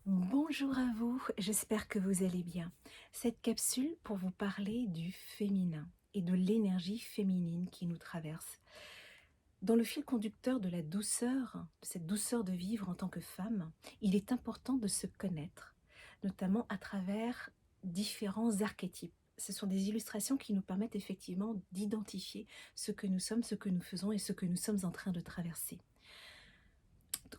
Bonjour à vous, j'espère que vous allez bien. Cette capsule pour vous parler du féminin et de l'énergie féminine qui nous traverse. Dans le fil conducteur de la douceur, de cette douceur de vivre en tant que femme, il est important de se connaître, notamment à travers différents archétypes. Ce sont des illustrations qui nous permettent effectivement d'identifier ce que nous sommes, ce que nous faisons et ce que nous sommes en train de traverser.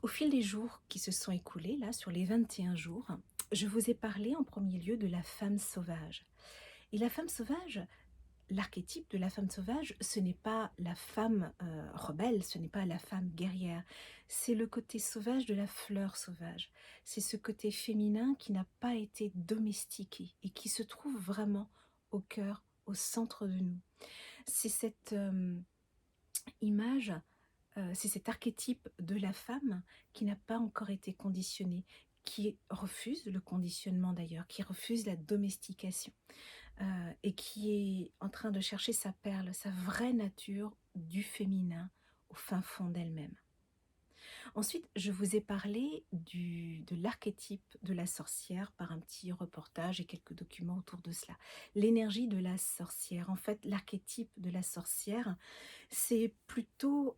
Au fil des jours qui se sont écoulés, là, sur les 21 jours, je vous ai parlé en premier lieu de la femme sauvage. Et la femme sauvage, l'archétype de la femme sauvage, ce n'est pas la femme rebelle, ce n'est pas la femme guerrière, c'est le côté sauvage de la fleur sauvage. C'est ce côté féminin qui n'a pas été domestiqué et qui se trouve vraiment au cœur, au centre de nous. C'est cette image, c'est cet archétype de la femme qui n'a pas encore été conditionné, qui refuse le conditionnement d'ailleurs, qui refuse la domestication, et qui est en train de chercher sa perle, sa vraie nature du féminin au fin fond d'elle-même. Ensuite, je vous ai parlé de l'archétype de la sorcière par un petit reportage et quelques documents autour de cela. L'énergie de la sorcière, en fait, l'archétype de la sorcière, c'est plutôt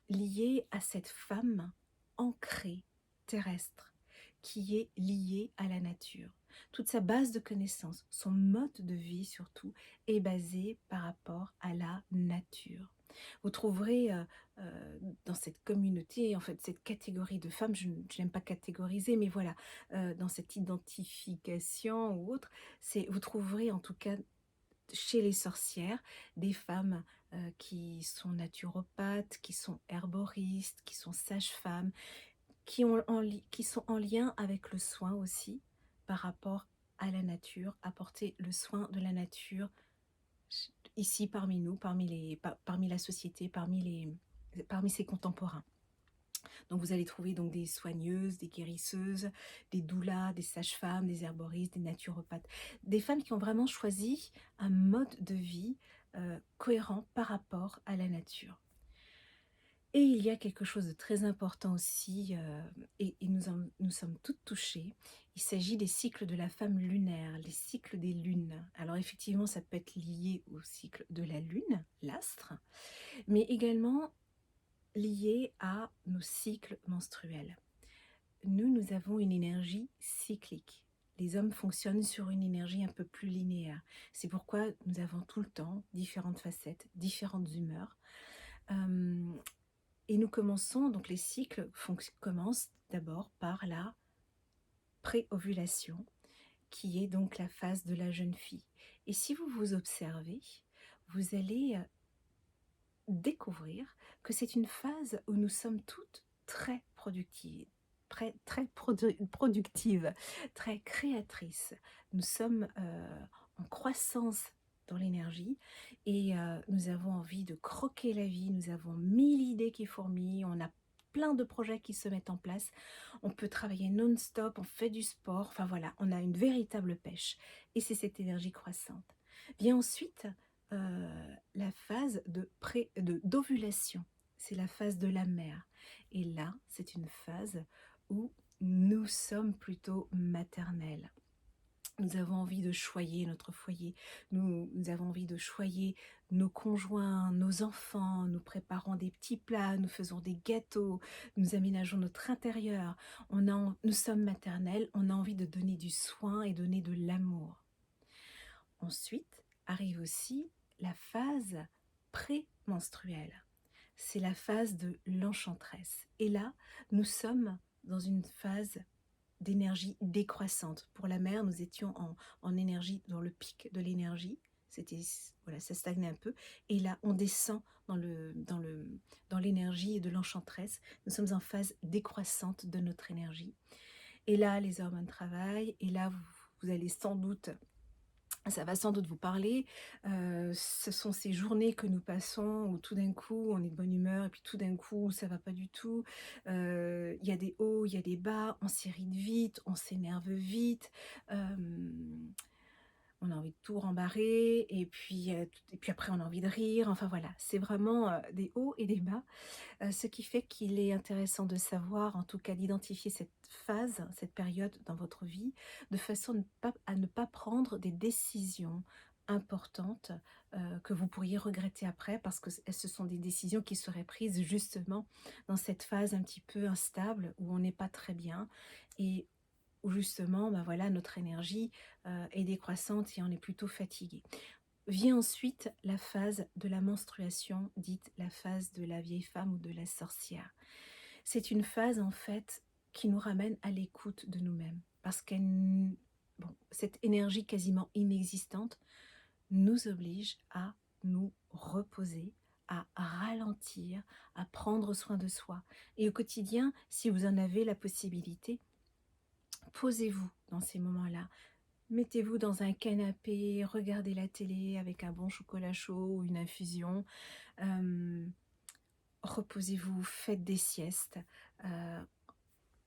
lié à cette femme ancrée, terrestre, qui est liée à la nature. Toute sa base de connaissances, son mode de vie surtout, est basé par rapport à la nature. Vous trouverez dans cette communauté, en fait, cette catégorie de femmes, je n'aime pas catégoriser, mais voilà, dans cette identification ou autre, vous trouverez en tout cas chez les sorcières des femmes qui sont naturopathes, qui sont herboristes, qui sont sages-femmes, qui sont en lien avec le soin aussi par rapport à la nature, apporter le soin de la nature ici parmi nous, parmi la société, parmi ses contemporains. Donc vous allez trouver donc des soigneuses, des guérisseuses, des doulas, des sages-femmes, des herboristes, des naturopathes, des femmes qui ont vraiment choisi un mode de vie cohérent par rapport à la nature. Et il y a quelque chose de très important aussi, et nous sommes toutes touchées. Il s'agit des cycles de la femme lunaire, les cycles des lunes. Alors effectivement, ça peut être lié au cycle de la lune, l'astre, mais également lié à nos cycles menstruels. Nous avons une énergie cyclique. Les hommes fonctionnent sur une énergie un peu plus linéaire. C'est pourquoi nous avons tout le temps différentes facettes, différentes humeurs. Euh, et nous commençons, donc les cycles commencent d'abord par la pré-ovulation, qui est donc la phase de la jeune fille. Et si vous vous observez, vous allez découvrir que c'est une phase où nous sommes toutes très productives, productives, très créatrices. Nous sommes en croissance dans l'énergie et nous avons envie de croquer la vie, nous avons 1000 idées qui fourmillent, on a plein de projets qui se mettent en place, on peut travailler non-stop, on fait du sport, enfin voilà, on a une véritable pêche et c'est cette énergie croissante. Vient ensuite la phase d'ovulation, c'est la phase de la mère. Et là, c'est une phase où nous sommes plutôt maternels. Nous avons envie de choyer notre foyer, nous avons envie de choyer nos conjoints, nos enfants, nous préparons des petits plats, nous faisons des gâteaux, nous aménageons notre intérieur. Nous sommes maternels, on a envie de donner du soin et donner de l'amour. Ensuite arrive aussi la phase prémenstruelle. C'est la phase de l'enchanteresse. Et là, nous sommes dans une phase d'énergie décroissante. Pour la mère, nous étions en énergie, dans le pic de l'énergie. Voilà, ça stagnait un peu. Et là, on descend dans l'énergie de l'enchanteresse. Nous sommes en phase décroissante de notre énergie. Et là, les hormones travaillent. Et là, vous allez sans doute ça va sans doute vous parler. Ce sont ces journées que nous passons où tout d'un coup, on est de bonne humeur et puis tout d'un coup, ça va pas du tout. Il y a des hauts, il y a des bas, on s'irrite vite, on s'énerve vite. on a envie de tout rembarrer et puis après on a envie de rire. Enfin voilà, c'est vraiment, des hauts et des bas. Ce qui fait qu'il est intéressant de savoir, en tout cas d'identifier cette phase, cette période dans votre vie, de façon à ne pas prendre des décisions importantes, que vous pourriez regretter après parce que ce sont des décisions qui seraient prises justement dans cette phase un petit peu instable où on n'est pas très bien et où justement, bah, voilà, notre énergie, est décroissante et on est plutôt fatigué. Vient ensuite la phase de la menstruation, dite la phase de la vieille femme ou de la sorcière. C'est une phase en fait qui nous ramène à l'écoute de nous-mêmes parce bon, cette énergie quasiment inexistante nous oblige à nous reposer, à ralentir, à prendre soin de soi. Et au quotidien, si vous en avez la possibilité, posez-vous dans ces moments-là. Mettez-vous dans un canapé, regardez la télé avec un bon chocolat chaud ou une infusion. Hem, Reposez-vous, faites des siestes. Heu,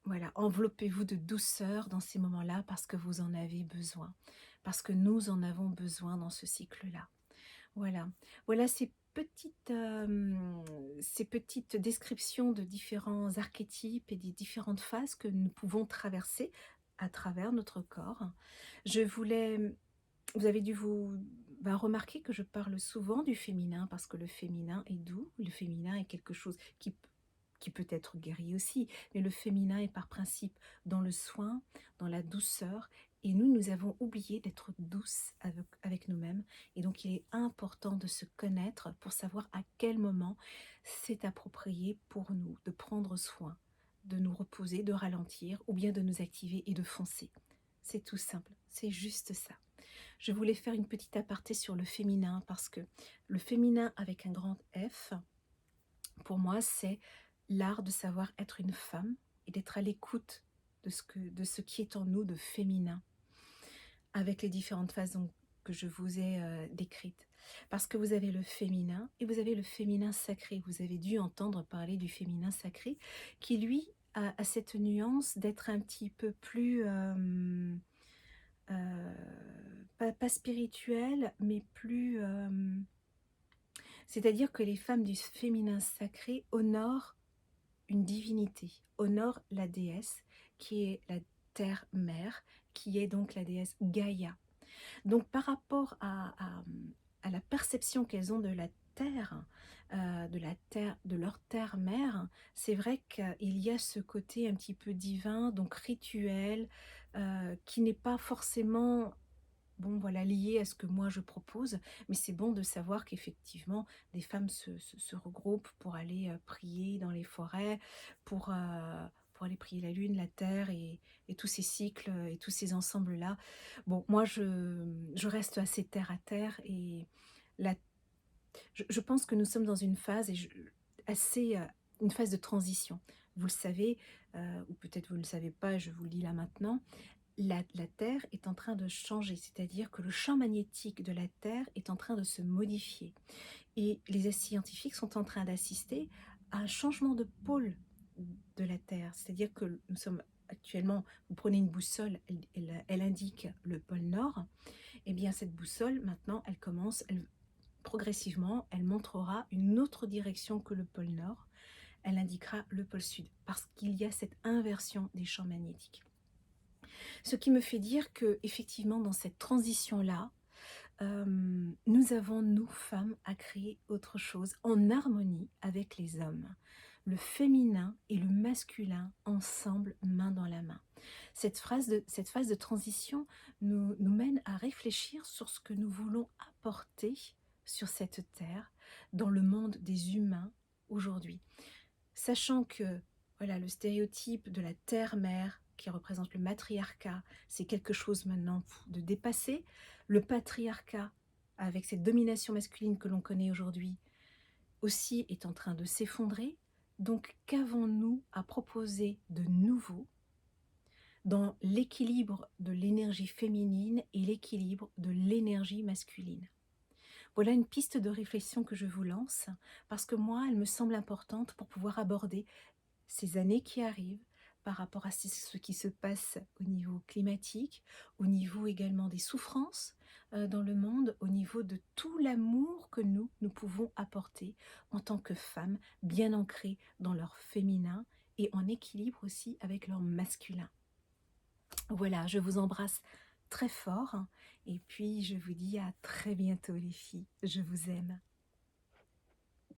voilà, enveloppez-vous de douceur dans ces moments-là parce que vous en avez besoin. Parce que nous en avons besoin dans ce cycle-là. Voilà. Voilà ces petites descriptions de différents archétypes et des différentes phases que nous pouvons traverser à travers notre corps. Je voulais Vous avez dû remarquer que je parle souvent du féminin parce que le féminin est doux, le féminin est quelque chose qui peut être guéri aussi, mais le féminin est par principe dans le soin, dans la douceur, et nous avons oublié d'être douces avec nous-mêmes, et donc il est important de se connaître pour savoir à quel moment c'est approprié pour nous de prendre soin, de nous reposer, de ralentir, ou bien de nous activer et de foncer. C'est tout simple, c'est juste ça. Je voulais faire une petite aparté sur le féminin parce que le féminin avec un grand F, pour moi, c'est l'art de savoir être une femme et d'être à l'écoute de ce qui est en nous de féminin, avec les différentes façons que je vous ai décrites. Parce que vous avez le féminin et vous avez le féminin sacré. Vous avez dû entendre parler du féminin sacré qui, lui, a cette nuance d'être un petit peu plus pas spirituel, mais plus, c'est-à-dire que les femmes du féminin sacré honorent une divinité, honorent la déesse qui est la terre-mère, qui est donc la déesse Gaïa. Donc par rapport à la perception qu'elles ont de la terre, de leur terre-mère, c'est vrai qu'il y a ce côté un petit peu divin, donc rituel, qui n'est pas forcément bon, voilà, lié à ce que moi je propose, mais c'est bon de savoir qu'effectivement des femmes se regroupent pour aller, prier dans les forêts, pour aller prier la lune, la terre et tous ces cycles, et tous ces ensembles-là. Bon, moi je reste assez terre à terre et la je pense que nous sommes dans une phase assez, une phase de transition. Vous le savez, ou peut-être vous ne le savez pas, je vous le dis là maintenant, la Terre est en train de changer, c'est-à-dire que le champ magnétique de la Terre est en train de se modifier et les scientifiques sont en train d'assister à un changement de pôle de la Terre. C'est-à-dire que nous sommes actuellement, vous prenez une boussole, elle indique le pôle Nord, et bien cette boussole maintenant, progressivement, elle montrera une autre direction que le pôle Nord, elle indiquera le pôle Sud, parce qu'il y a cette inversion des champs magnétiques. Ce qui me fait dire que effectivement dans cette transition-là, nous avons, nous, femmes, à créer autre chose en harmonie avec les hommes. Le féminin et le masculin ensemble, main dans la main. Cette phase de transition nous mène à réfléchir sur ce que nous voulons apporter sur cette terre, dans le monde des humains aujourd'hui. Sachant que voilà, le stéréotype de la terre-mère qui représente le matriarcat, c'est quelque chose maintenant de dépassé. Le patriarcat, avec cette domination masculine que l'on connaît aujourd'hui, aussi est en train de s'effondrer. Donc qu'avons-nous à proposer de nouveau dans l'équilibre de l'énergie féminine et l'équilibre de l'énergie masculine? Voilà une piste de réflexion que je vous lance, parce que moi, elle me semble importante pour pouvoir aborder ces années qui arrivent, par rapport à ce qui se passe au niveau climatique, au niveau également des souffrances dans le monde, au niveau de tout l'amour que nous pouvons apporter en tant que femmes, bien ancrées dans leur féminin et en équilibre aussi avec leur masculin. Voilà, je vous embrasse très fort et puis je vous dis à très bientôt les filles. Je vous aime.